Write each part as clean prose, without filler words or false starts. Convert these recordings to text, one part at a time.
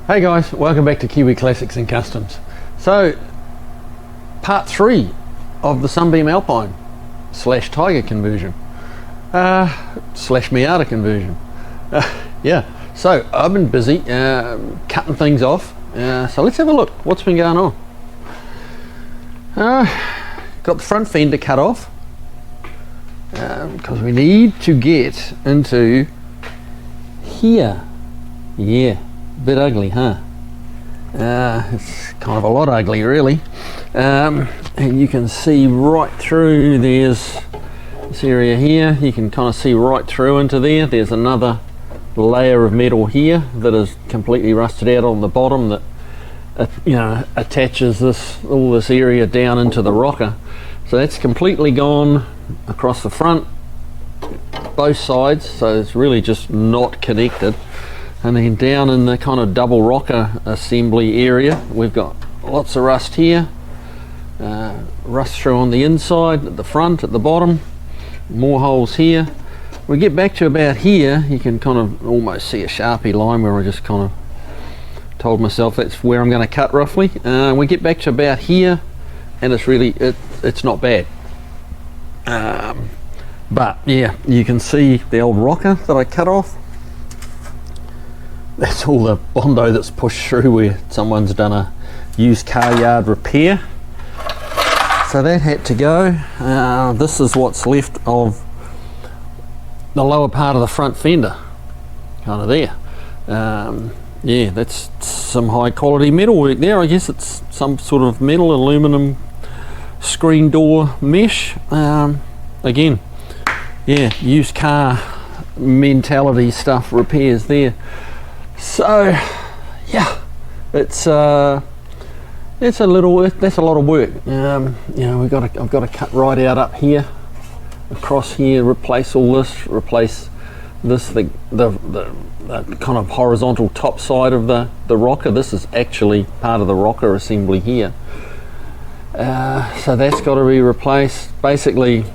Hey guys, welcome back to Kiwi Classics and Customs. So, part 3 of the Sunbeam Alpine slash Tiger conversion, slash Miata conversion. Yeah, so I've been busy cutting things off, so let's have a look what's been going on. Got the front fender cut off because we need to get into here. Yeah, a bit ugly, huh? It's kind of a lot ugly, really. And you can see right through. There's this area here. You can kind of see right through into there. There's another layer of metal here that is completely rusted out on the bottom that attaches all this area down into the rocker. So that's completely gone across the front, both sides. So it's really just not connected. And then down in the kind of double rocker assembly area, we've got lots of rust here, rust through on the inside, at the front, at the bottom, more holes here. We get back to about here, you can kind of almost see a Sharpie line where I just kind of told myself that's where I'm going to cut roughly. We get back to about here, and it's really, it's not bad. But yeah, you can see the old rocker that I cut off. That's all the Bondo that's pushed through where someone's done a used car yard repair. So that had to go. This is what's left of the lower part of the front fender, kind of there. Yeah, that's some high quality metal work there. I guess it's some sort of metal aluminum screen door mesh. Again, yeah, used car mentality stuff, repairs there. So yeah, that's a lot of work. I've got to cut right out up here, across here, replace all this, replace this, the kind of horizontal top side of the rocker. This is actually part of the rocker assembly here. So that's got to be replaced. Basically,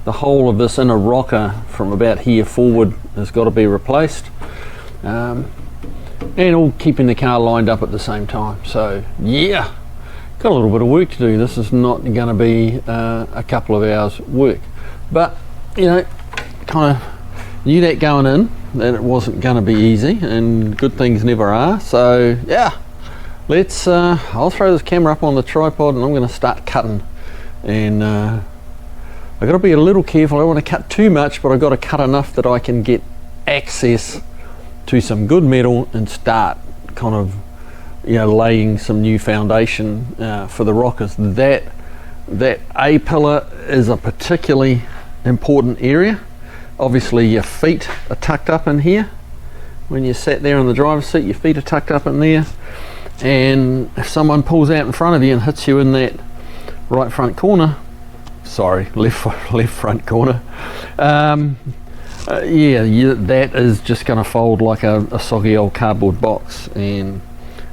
the whole of this inner rocker from about here forward has got to be replaced. And all keeping the car lined up at the same time. So yeah, got a little bit of work to do. This is not going to be a couple of hours work, but kind of knew that going in, that it wasn't going to be easy, and good things never are. So yeah, let's I'll throw this camera up on the tripod and I'm going to start cutting. And I've got to be a little careful. I don't want to cut too much, but I've got to cut enough that I can get access to some good metal and start kind of laying some new foundation for the rockers. That A pillar is a particularly important area. Obviously your feet are tucked up in here. When you're sat there in the driver's seat, your feet are tucked up in there, and if someone pulls out in front of you and hits you in that right front corner, sorry, left front corner, that is just going to fold like a soggy old cardboard box, and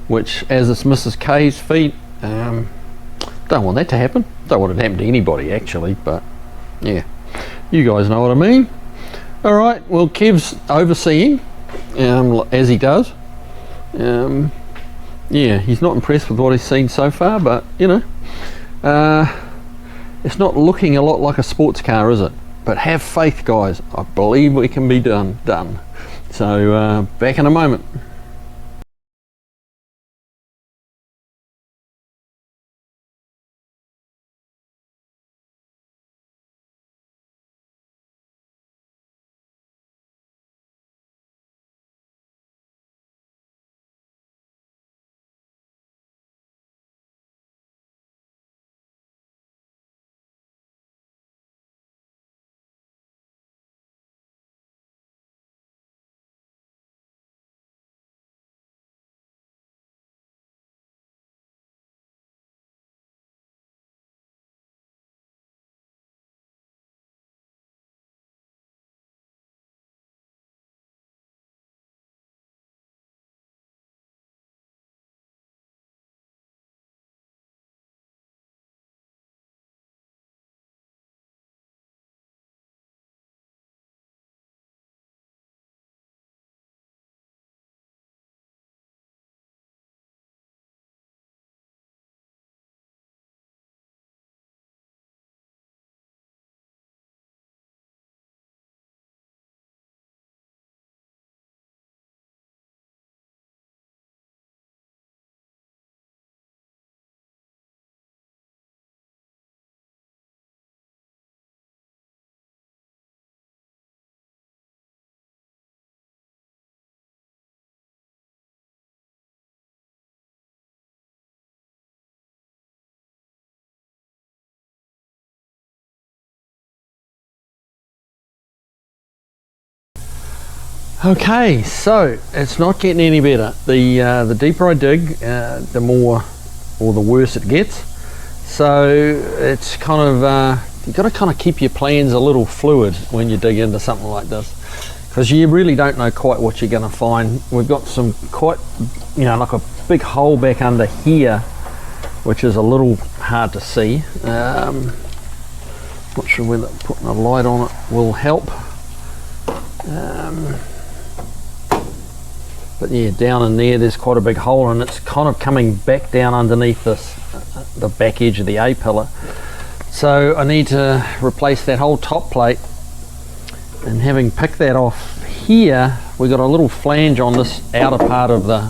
which, as it's Mrs. K's feet, don't want that to happen. Don't want it to happen to anybody actually, but yeah, you guys know what I mean. All right, well, Kev's overseeing, as he does. Yeah, he's not impressed with what he's seen so far, but it's not looking a lot like a sports car, is it? But have faith, guys. I believe we can be done. So back in a moment. Okay, so it's not getting any better. The deeper I dig, the more or the worse it gets. So it's kind of you've got to kind of keep your plans a little fluid when you dig into something like this, because you really don't know quite what you're going to find. We've got some quite, you know, like a big hole back under here, which is a little hard to see. Not sure whether putting a light on it will help. But yeah, down in there's quite a big hole, and it's kind of coming back down underneath this, the back edge of the A-pillar. So I need to replace that whole top plate, and having picked that off here, we got a little flange on this outer part of the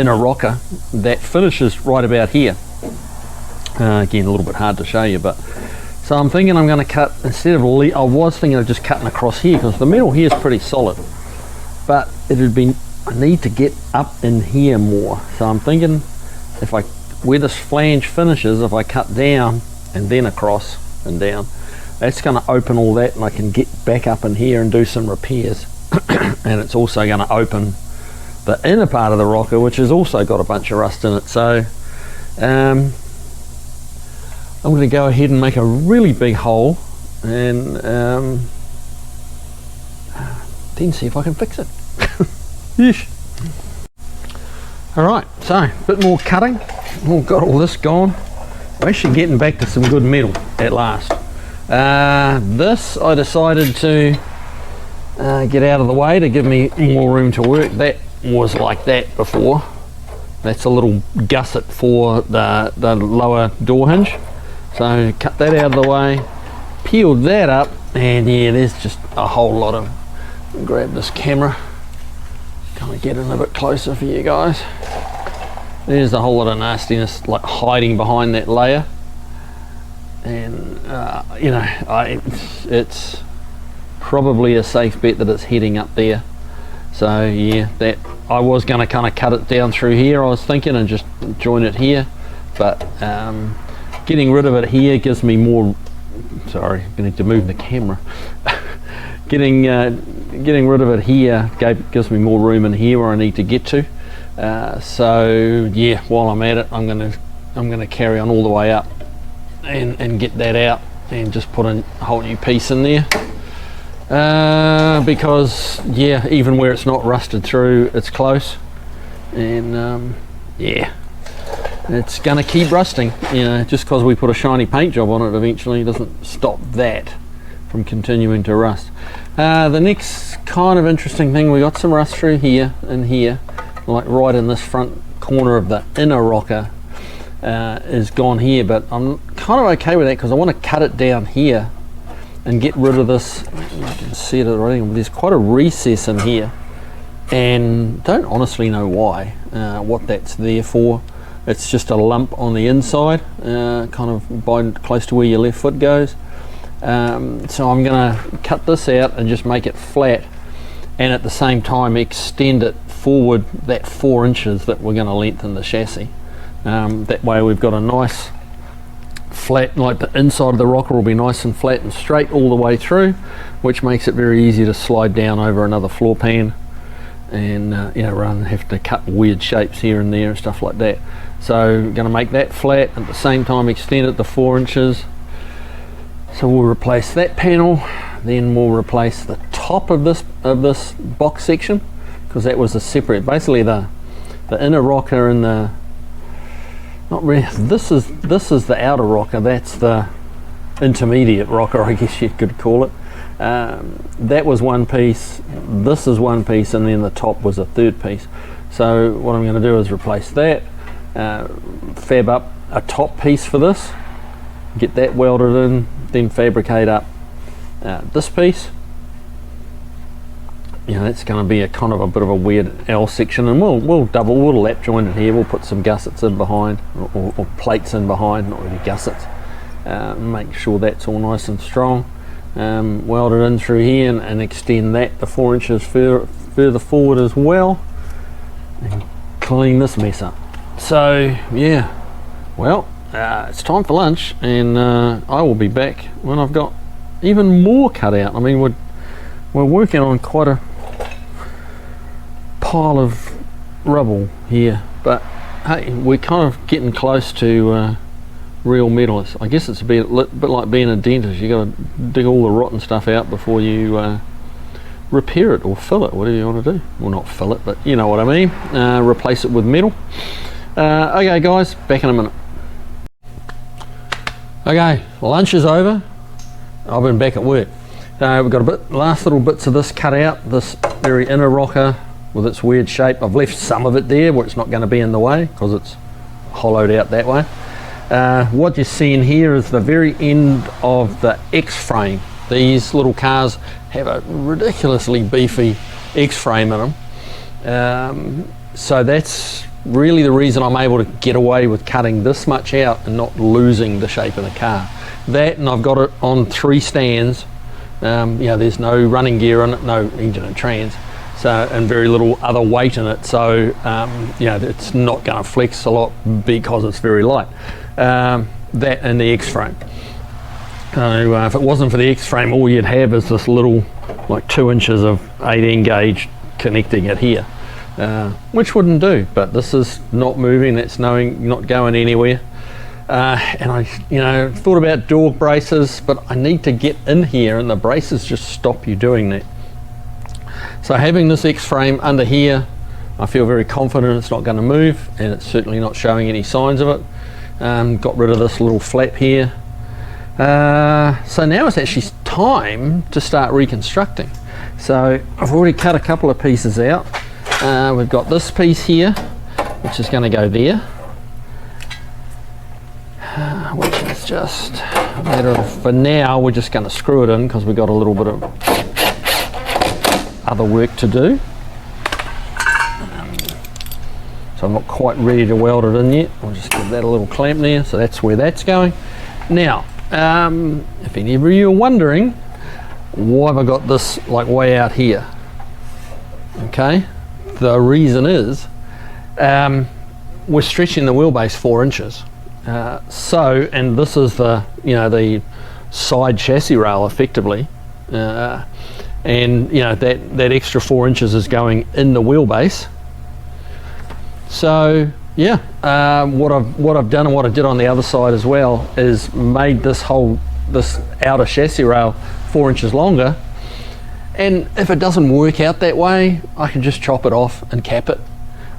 inner rocker that finishes right about here. Again, a little bit hard to show you, but so I'm thinking I'm going to cut, instead of I was thinking of just cutting across here, because the metal here is pretty solid, but it would be, I need to get up in here more. So I'm thinking if I, where this flange finishes, if I cut down and then across and down, that's going to open all that, and I can get back up in here and do some repairs. And it's also going to open the inner part of the rocker, which has also got a bunch of rust in it. So I'm going to go ahead and make a really big hole, and then see if I can fix it. Yeesh. Alright, so a bit more cutting. We've got all this gone. We're actually getting back to some good metal at last. This I decided to get out of the way to give me more room to work. That was like that before. That's a little gusset for the lower door hinge. So cut that out of the way, peeled that up, and yeah, there's just a whole lot of, grab this camera, kind of get in a bit closer for you guys. There's a whole lot of nastiness like hiding behind that layer, and you know, it's probably a safe bet that it's heading up there. So yeah, that I was going to kind of cut it down through here, I was thinking, and just join it here, but getting rid of it here gives me more, sorry, I need to move the camera. getting rid of it here gives me more room in here where I need to get to. So yeah, while I'm at it, I'm gonna carry on all the way up and get that out and just put a whole new piece in there. Because yeah, even where it's not rusted through, it's close, and yeah, it's gonna keep rusting. You know, just because we put a shiny paint job on it eventually doesn't stop that from continuing to rust. The next kind of interesting thing, we got some rust through here and here, like right in this front corner of the inner rocker is gone here, but I'm kind of okay with that because I want to cut it down here and get rid of this. You can see it already, there's quite a recess in here, and don't honestly know why, what that's there for. It's just a lump on the inside, kind of by close to where your left foot goes. So I'm going to cut this out and just make it flat, and at the same time extend it forward that 4 inches that we're going to lengthen the chassis. That way we've got a nice flat, like the inside of the rocker will be nice and flat and straight all the way through, which makes it very easy to slide down over another floor pan, and you know, rather than have to cut weird shapes here and there and stuff like that. So I'm going to make that flat, at the same time extend it to 4 inches. So we'll replace that panel, then we'll replace the top of this box section, because that was a separate, basically the inner rocker and the, not really, this is the outer rocker, that's the intermediate rocker, I guess you could call it. That was one piece, this is one piece, and then the top was a third piece. So what I'm going to do is replace that, fab up a top piece for this, get that welded in, then fabricate up this piece. You know, that's going to be a kind of a bit of a weird L section, and we'll lap joint it here. We'll put some gussets in behind, or plates in behind, not really gussets. Make sure that's all nice and strong. Weld it in through here and extend that to 4 inches further forward as well, and clean this mess up. So yeah, well, it's time for lunch, and I will be back when I've got even more cut out. I mean, we're working on quite a pile of rubble here, but hey, we're kind of getting close to real metal. I guess it's a bit like being a dentist. You got to dig all the rotten stuff out before you repair it or fill it, whatever you want to do. Well, not fill it, but you know what I mean. Replace it with metal. Okay guys, back in a minute. Okay, lunch is over. I've been back at work. We've got last little bits of this cut out, this very inner rocker with its weird shape. I've left some of it there where it's not going to be in the way because it's hollowed out that way. What you're seeing here is the very end of the X-frame. These little cars have a ridiculously beefy X-frame in them. So that's really the reason I'm able to get away with cutting this much out and not losing the shape of the car. That, and I've got it on 3 stands. There's no running gear in it, no engine and trans, so, and very little other weight in it, so it's not going to flex a lot because it's very light. That and the X-frame. So if it wasn't for the X-frame, all you'd have is this little, like 2 inches of 18 gauge connecting it here, which wouldn't do. But this is not moving. It's not going anywhere. And I, thought about door braces, but I need to get in here, and the braces just stop you doing that. So having this X-frame under here, I feel very confident it's not going to move, and it's certainly not showing any signs of it. Got rid of this little flap here. So now it's actually time to start reconstructing. So I've already cut a couple of pieces out. We've got this piece here, which is going to go there, which is just a matter of, for now, we're just going to screw it in because we've got a little bit of other work to do. So I'm not quite ready to weld it in yet. I'll just give that a little clamp there, so that's where that's going. Now, if any of you are wondering, why have I got this like way out here? Okay, the reason is we're stretching the wheelbase 4 inches. And this is the side chassis rail effectively, and that extra 4 inches is going in the wheelbase. So yeah, what I've done and what I did on the other side as well is made this outer chassis rail 4 inches longer, and if it doesn't work out that way, I can just chop it off and cap it.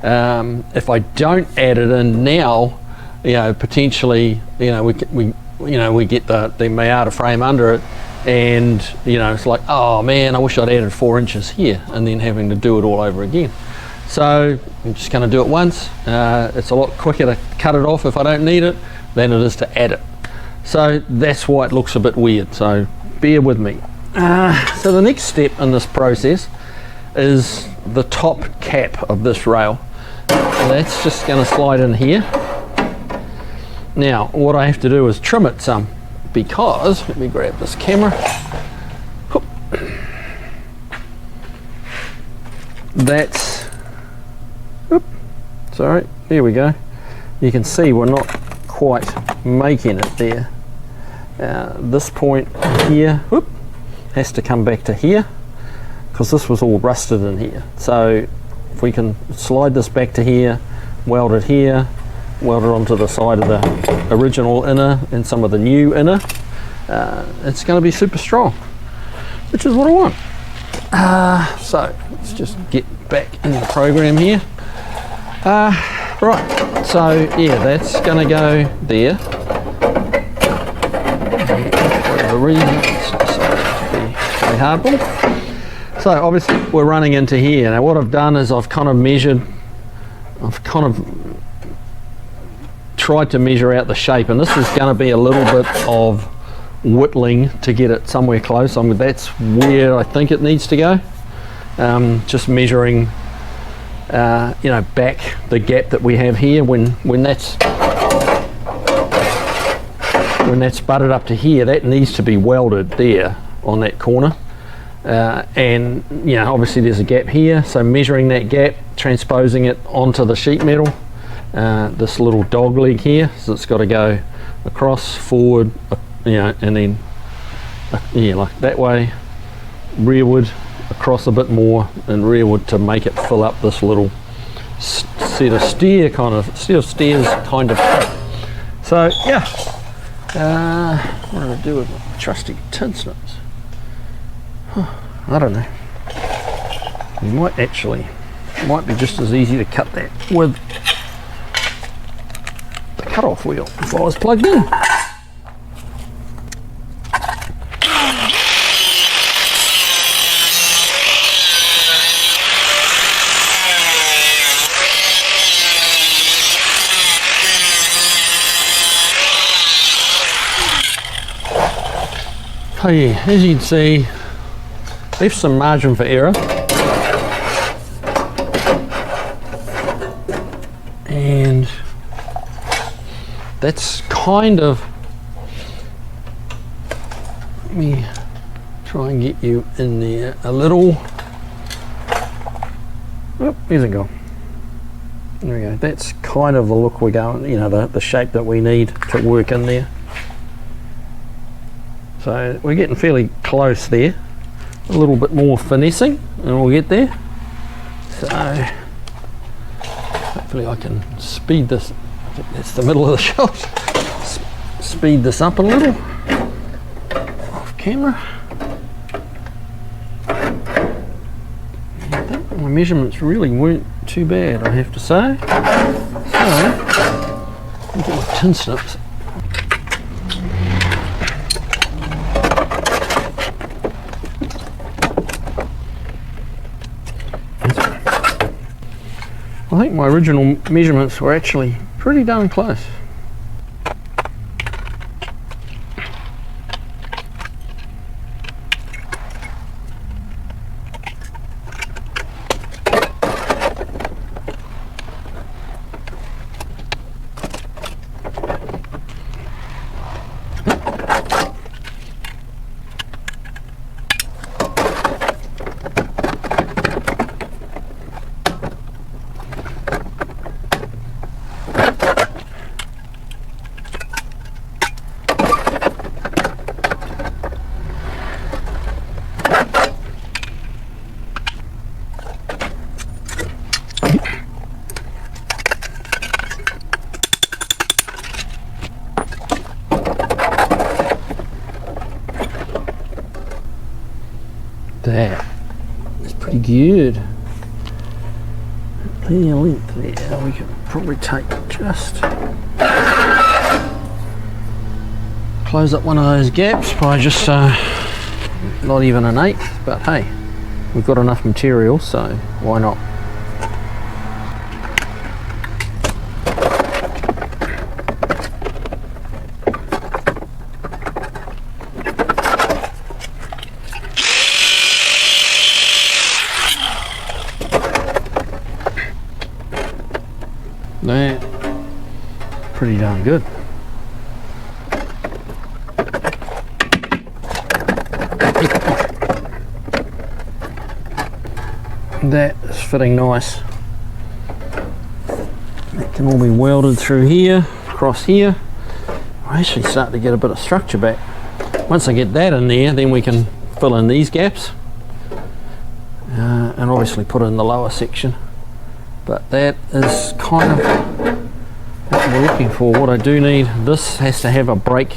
If I don't add it in now, potentially we get the Miata frame under it, and it's like, oh man, I wish I'd added 4 inches here, and then having to do it all over again. So I'm just going to do it once. It's a lot quicker to cut it off if I don't need it than it is to add it. So that's why it looks a bit weird, so bear with me. So the next step in this process is the top cap of this rail. That's just going to slide in here. Now what I have to do is trim it some, because, let me grab this camera. That's, sorry, there we go. You can see we're not quite making it there. This point here has to come back to here, because this was all rusted in here. So if we can slide this back to here, weld it here, weld it onto the side of the original inner and some of the new inner, it's going to be super strong, which is what I want. So let's just get back in the program here. Right, so yeah, that's going to go there. For the reason it's decided to be very hardball. So obviously we're running into here. Now what I've done is I've kind of measured, I've kind of tried to measure out the shape, and this is going to be a little bit of whittling to get it somewhere close. That's where I think it needs to go. Just measuring back the gap that we have here when that's butted up to here, that needs to be welded there on that corner, and obviously there's a gap here, so measuring that gap, transposing it onto the sheet metal, this little dog leg here, so it's got to go across, forward, and then like that way, rearward, across a bit more in rearward to make it fill up this little set of stairs kind of cut. So yeah, what do I do with my trusty tin snips? I don't know. You might be just as easy to cut that with the cut-off wheel if I was plugged in. Oh yeah, as you can see, left some margin for error. And that's kind of, let me try and get you in there a little. Oh, here's it gone. There we go. That's kind of the look we're going, you know, the shape that we need to work in there. So we're getting fairly close there. A little bit more finessing and we'll get there. So hopefully I can speed this. I think that's the middle of the shot. Speed this up a little off camera. I think my measurements really weren't too bad, I have to say. So I'll get my tin snips. I think my original measurements were actually pretty darn close. That is pretty good. The length there, we can probably take just close up one of those gaps by just not even an eighth, but hey, we've got enough material, so why not? That pretty darn good. That is fitting nice. That can all be welded through here, across here. I actually start to get a bit of structure back. Once I get that in there, then we can fill in these gaps and obviously put in the lower section. But that is kind of what we're looking for. What I do need, this has to have a break.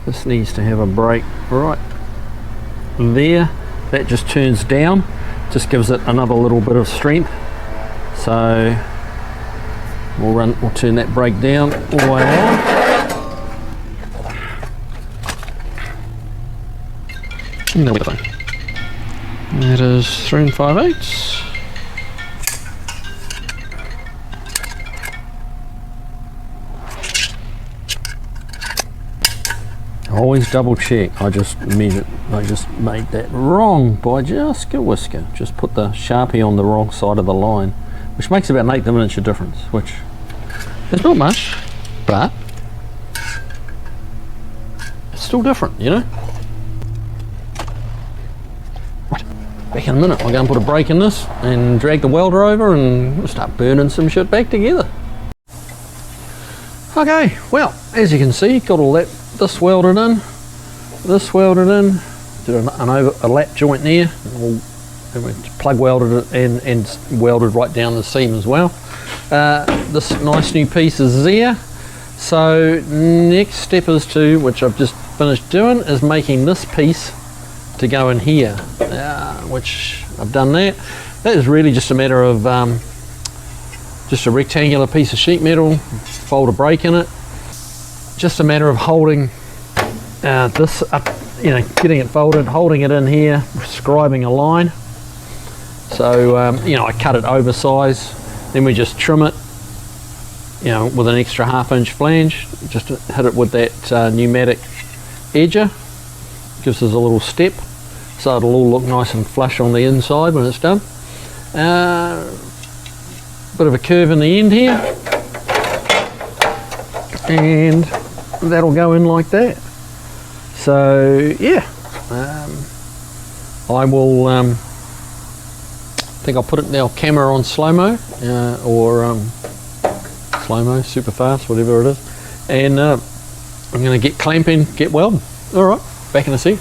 This needs to have a break right there. That just turns down, just gives it another little bit of strength. So we'll turn that brake down all the way along. And there we go. That is 3 5/8. Always double check. I just made that wrong by just a whisker. Just put the Sharpie on the wrong side of the line, which makes about an 1/8 of an inch of difference, which is not much, but it's still different, you know? Right. back in a minute. I'll go and put a brake in this and drag the welder over and we'll start burning some shit back together. Okay, well, as you can see, got all that, this welded in, did a lap joint there, and we plug welded it and welded right down the seam as well. This nice new piece is there. So next step is to, which I've just finished doing, is making this piece to go in here, which I've done that. That is really just a matter of just a rectangular piece of sheet metal, fold a brake in it. Just a matter of holding this up, getting it folded, holding it in here, scribing a line. So I cut it oversize, then we just trim it, with an extra 1/2 inch flange, just to hit it with that pneumatic edger. Gives us a little step, so it'll all look nice and flush on the inside when it's done. Bit of a curve in the end here, and that'll go in like that. So yeah, I will. I think I'll put it now camera on slow-mo or slow-mo, super fast, whatever it is, and I'm going to get clamping, get welding. All right, back in a sec.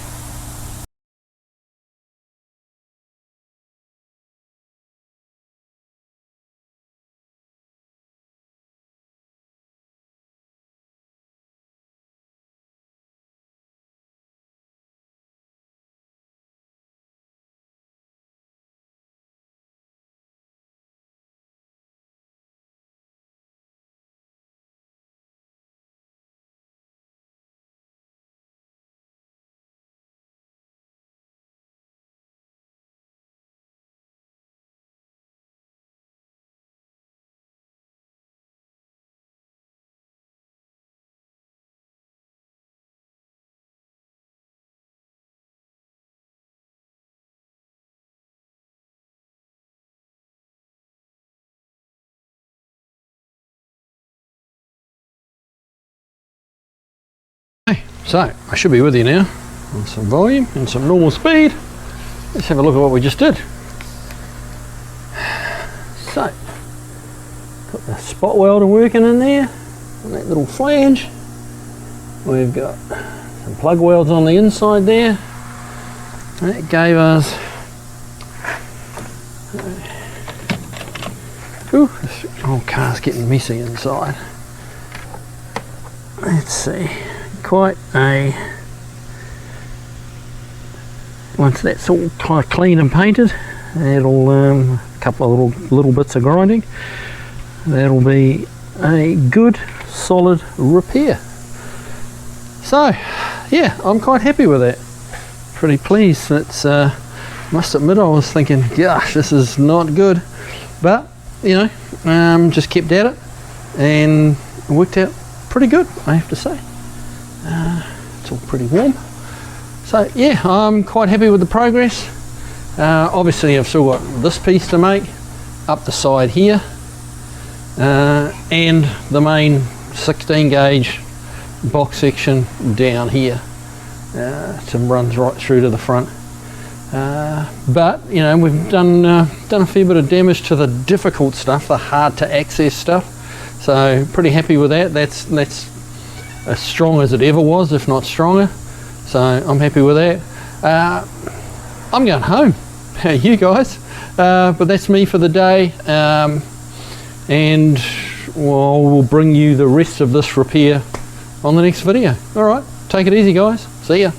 So I should be with you now on some volume and some normal speed. Let's have a look at what we just did. So got the spot welder working in there on that little flange. We've got some plug welds on the inside there. That gave us this old car's getting messy inside. Let's see. Quite a, once that's all kind of clean and painted, that'll a couple of little bits of grinding, that'll be a good solid repair. So yeah, I'm quite happy with that, pretty pleased. It's must admit I was thinking, gosh, this is not good, but just kept at it and it worked out pretty good, I have to say. It's all pretty warm, so yeah, I'm quite happy with the progress. Obviously I've still got this piece to make up the side here, and the main 16 gauge box section down here to runs right through to the front, but we've done a fair bit of damage to the difficult stuff, the hard to access stuff, so pretty happy with that. That's as strong as it ever was, if not stronger, so I'm happy with that. I'm going home. How are you guys? But that's me for the day, and we'll bring you the rest of this repair on the next video. All right, take it easy guys, see ya.